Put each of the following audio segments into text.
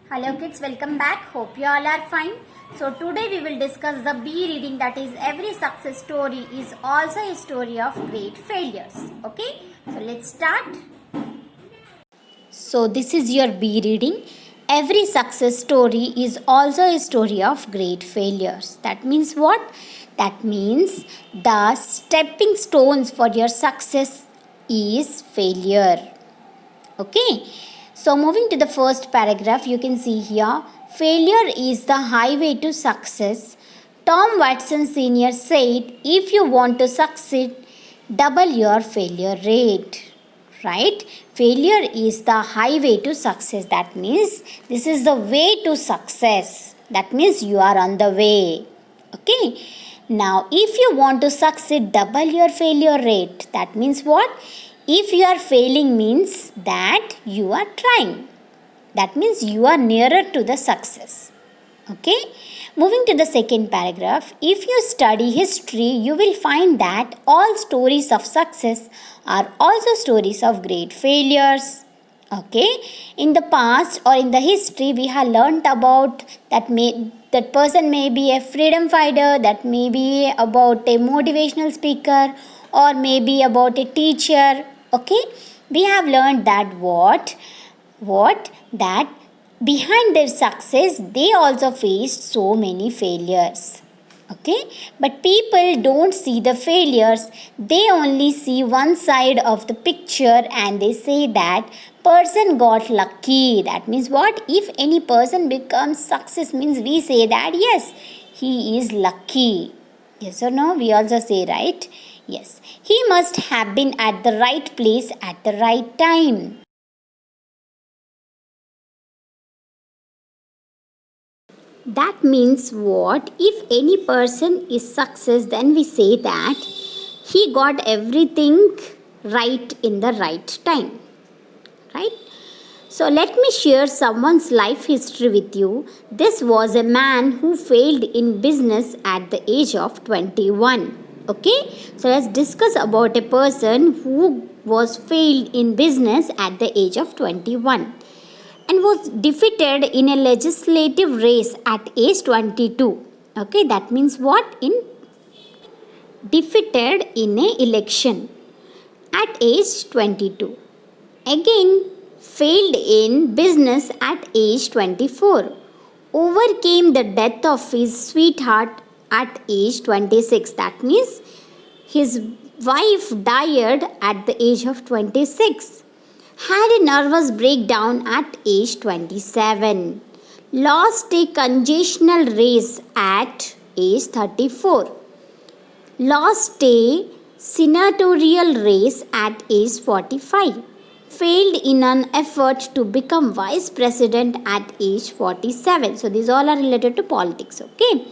Hello kids, welcome back. Hope you all are fine. So today we will discuss the B reading, that is every success story is also a story of great failures. Okay, so let's start. So this is your B reading. Every success story is also a story of great failures. That means what? That means the stepping stones for your success is failure. Okay, so moving to the first paragraph, you can see here failure is the highway to success. Tom Watson Sr. said, if you want to succeed, double your failure rate. Right? Failure is the highway to success. That means this is the way to success. That means you are on the way. Okay. Now, if you want to succeed, double your failure rate. That means what? If you are failing means that you are trying. That means you are nearer to the success. Okay. Moving to the second paragraph, if you study history, you will find that all stories of success are also stories of great failures. Okay. In the past or in the history, we have learnt about that person may be a freedom fighter, that may be about a motivational speaker, or maybe about a teacher. Okay, we have learned that that behind their success they also faced so many failures. Okay, but people don't see the failures, they only see one side of the picture and they say that person got lucky. That means what? If any person becomes success means we say that yes, he is lucky. Yes or no? We also say, right? Yes. He must have been at the right place at the right time. That means what? If any person is success, then we say that he got everything right in the right time. Right? So let me share someone's life history with you. This was a man who failed in business at the age of 21. Okay, so let's discuss about a person who was failed in business at the age of 21 and was defeated in a legislative race at age 22. Okay, that means what? In defeated in a election at age 22. Again, failed in business at age 24. Overcame the death of his sweetheart at age 26. That means his wife died at the age of 26. Had a nervous breakdown at age 27. Lost a congressional race at age 34. Lost a senatorial race at age 45. Failed in an effort to become vice president at age 47. So these all are related to politics. Okay.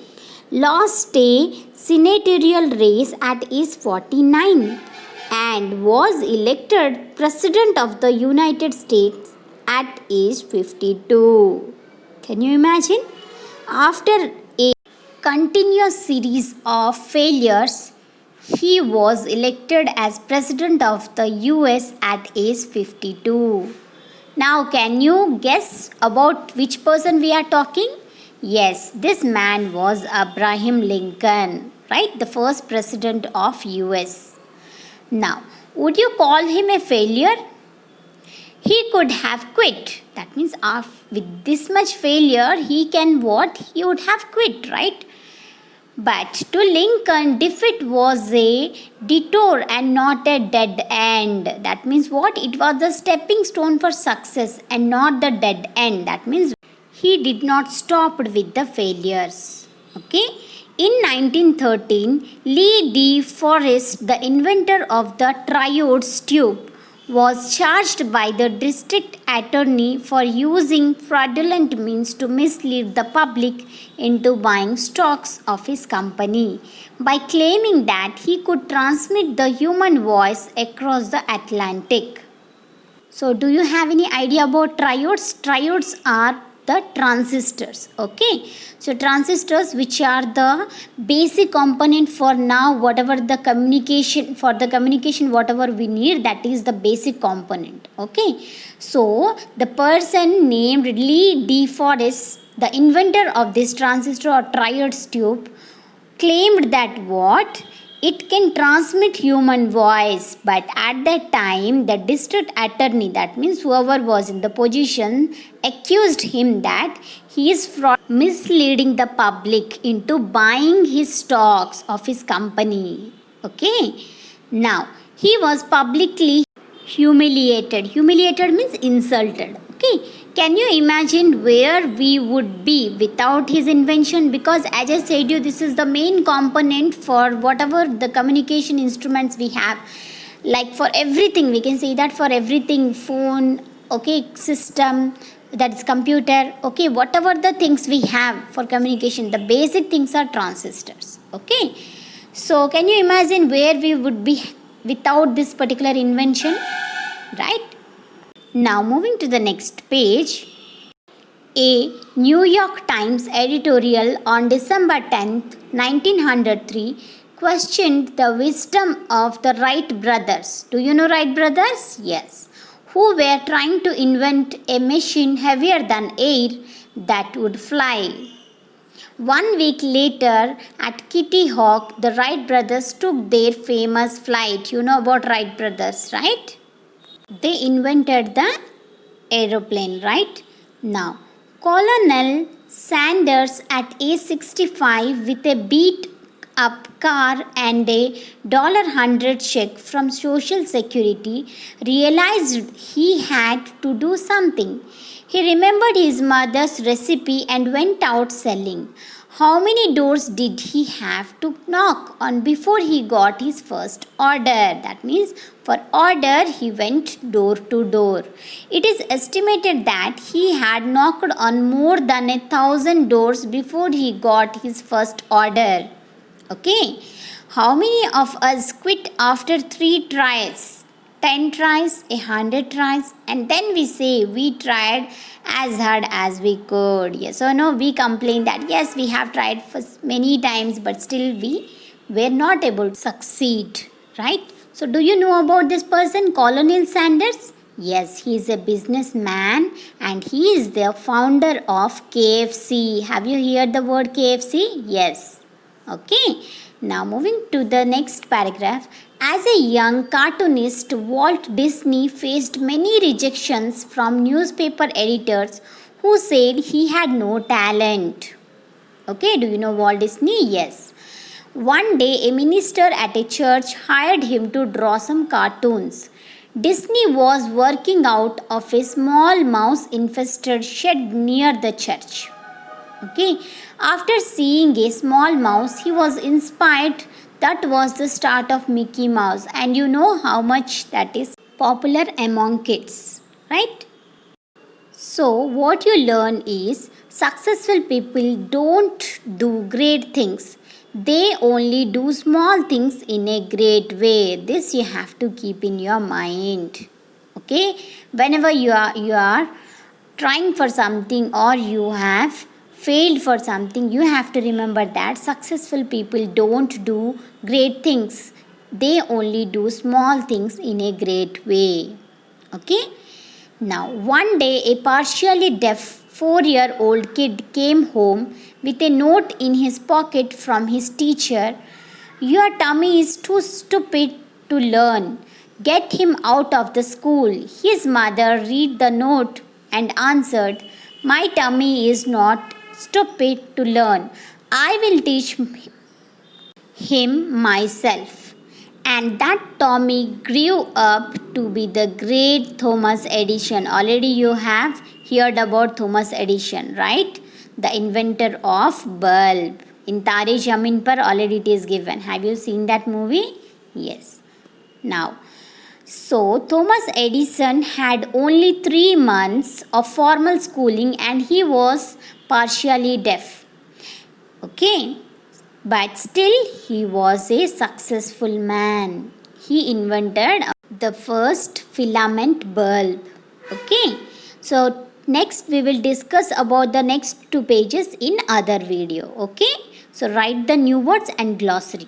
Lost a senatorial race at age 49 and was elected president of the United States at age 52. Can you imagine? After a continuous series of failures, he was elected as President of the US at age 52. Now, can you guess about which person we are talking? Yes, this man was Abraham Lincoln, right? The first President of US. Now, would you call him a failure? He could have quit. That means with this much failure, he can what? He would have quit, right? But to Lincoln, defeat was a detour and not a dead end. That means what? It was the stepping stone for success and not the dead end. That means he did not stop with the failures. Okay? In 1913, Lee De Forest, the inventor of the triodes tube, was charged by the district attorney for using fraudulent means to mislead the public into buying stocks of his company by claiming that he could transmit the human voice across the Atlantic. So, do you have any idea about triodes? Triodes are the transistors. Okay, so transistors, which are the basic component for now, whatever the communication, for the communication whatever we need, that is the basic component. Okay, so the person named Lee De Forest, the inventor of this transistor or triode tube, claimed that what it can transmit human voice, but at that time the district attorney, that means whoever was in the position, accused him that he is fraud, misleading the public into buying his stocks of his company. Okay, now he was publicly humiliated means insulted. Okay, can you imagine where we would be without his invention? Because as I said you, this is the main component for whatever the communication instruments we have, like for everything we can say that, for everything, phone, okay, system, that is computer, okay, whatever the things we have for communication, the basic things are transistors. Okay, so can you imagine where we would be without this particular invention, right? Now moving to the next page, a New York Times editorial on December 10th, 1903 questioned the wisdom of the Wright brothers. Do you know Wright brothers? Yes. Who were trying to invent a machine heavier than air that would fly. 1 week later, at Kitty Hawk, the Wright brothers took their famous flight. You know about Wright brothers, right? They invented the aeroplane, right? Now, Colonel Sanders, at age 65, with a beat up car and a $100 check from Social Security, realized he had to do something. He remembered his mother's recipe and went out selling. How many doors did he have to knock on before he got his first order? That means for order he went door to door. It is estimated that he had knocked on more than 1,000 doors before he got his first order. Okay, how many of us quit after 3 tries? 10 tries, 100 tries, and then we say we tried as hard as we could. Yes or no? We complain that yes, we have tried for many times, but still we were not able to succeed, right? So do you know about this person, Colonel Sanders? Yes, he is a businessman and he is the founder of KFC. Have you heard the word KFC? Yes. Okay, now moving to the next paragraph. As a young cartoonist, Walt Disney faced many rejections from newspaper editors who said he had no talent. Okay, do you know Walt Disney? Yes. One day, a minister at a church hired him to draw some cartoons. Disney was working out of a small mouse-infested shed near the church. Okay, after seeing a small mouse, he was inspired. That was the start of Mickey Mouse, and you know how much that is popular among kids, right? So what you learn is successful people don't do great things. They only do small things in a great way. This you have to keep in your mind. Okay, whenever you are trying for something or you have failed for something, you have to remember that successful people don't do great things. They only do small things in a great way. Okay, now one day a partially deaf 4-year-old kid came home with a note in his pocket from his teacher. Your tummy is too stupid to learn. Get him out of the school. His mother read the note and answered, my tummy is not stupid to learn. I will teach him myself. And that Tommy grew up to be the great Thomas Edison. Already you have heard about Thomas Edison, right? The inventor of bulb. In Tare Zameen Par already it is given. Have you seen that movie? Yes. Now, so Thomas Edison had only 3 months of formal schooling and he was partially deaf. Okay, but still he was a successful man. He invented the first filament bulb. Okay, so Next, we will discuss about the next two pages in other video. Okay. So write the new words and glossary.